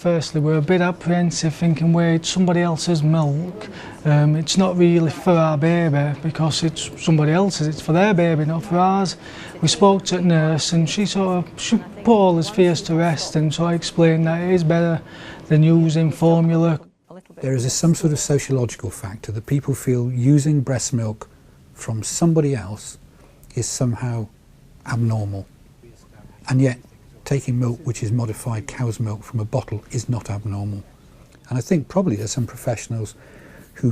Firstly, we're a bit apprehensive, thinking, wait, somebody else's milk. It's not really for our baby because it's somebody else's, it's for their baby, not for ours. We spoke to the nurse and she put all his fears to rest, and so I explained that it is better than using formula. There is some sort of sociological factor that people feel using breast milk from somebody else is somehow abnormal, and yet taking milk which is modified cow's milk from a bottle is not abnormal. And I think probably there's some professionals who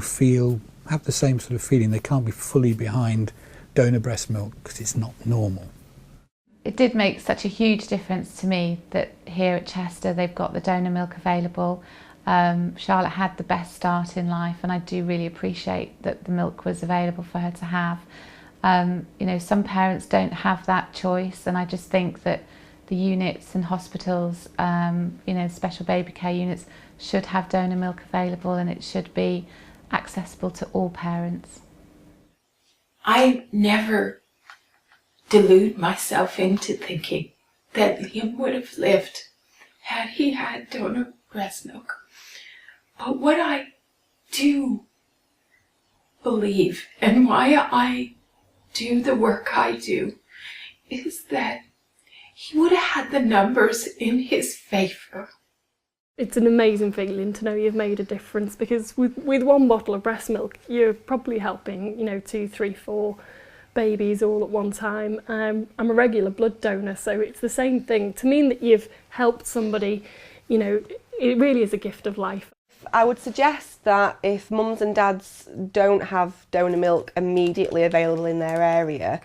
have the same sort of feeling. They can't be fully behind donor breast milk because it's not normal. It did make such a huge difference to me that here at Chester they've got the donor milk available. Charlotte had the best start in life, and I do really appreciate that the milk was available for her to have. You know, some parents don't have that choice, and I just think that the units and hospitals, you know, special baby care units should have donor milk available, and it should be accessible to all parents. I never delude myself into thinking that Liam would have lived had he had donor breast milk. But what I do believe, and why I do the work I do, is that he would have had the numbers in his favour. It's an amazing feeling to know you've made a difference, because with one bottle of breast milk you're probably helping, you know, 2, 3, 4 babies all at one time. I'm a regular blood donor, so it's the same thing. To mean that you've helped somebody, you know, it really is a gift of life. I would suggest that if mums and dads don't have donor milk immediately available in their area,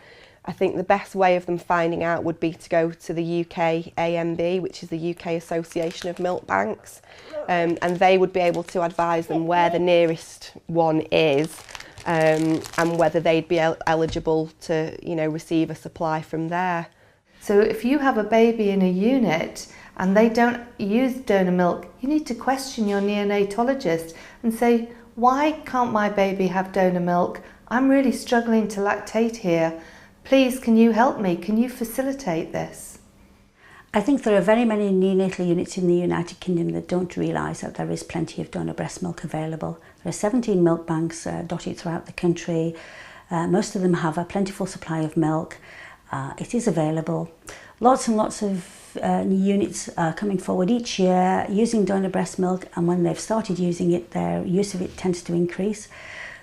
I think the best way of them finding out would be to go to the UK AMB, which is the UK Association of Milk Banks, and they would be able to advise them where the nearest one is, and whether they'd be eligible to, you know, receive a supply from there. So if you have a baby in a unit and they don't use donor milk, you need to question your neonatologist and say, why can't my baby have donor milk? I'm really struggling to lactate here. Please, can you help me? Can you facilitate this? I think there are very many neonatal units in the United Kingdom that don't realise that there is plenty of donor breast milk available. There are 17 milk banks dotted throughout the country. Most of them have a plentiful supply of milk. It is available. Lots and lots of units are coming forward each year using donor breast milk, and when they've started using it, their use of it tends to increase.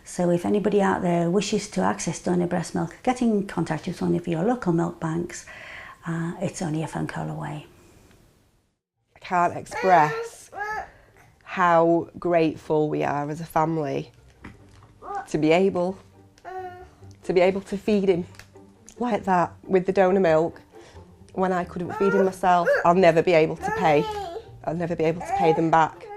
So if anybody out there wishes to access donor breast milk, get in contact with one of your local milk banks. It's only a phone call away. I can't express how grateful we are as a family to be able to feed him like that with the donor milk. When I couldn't feed him myself, I'll never be able to pay them back.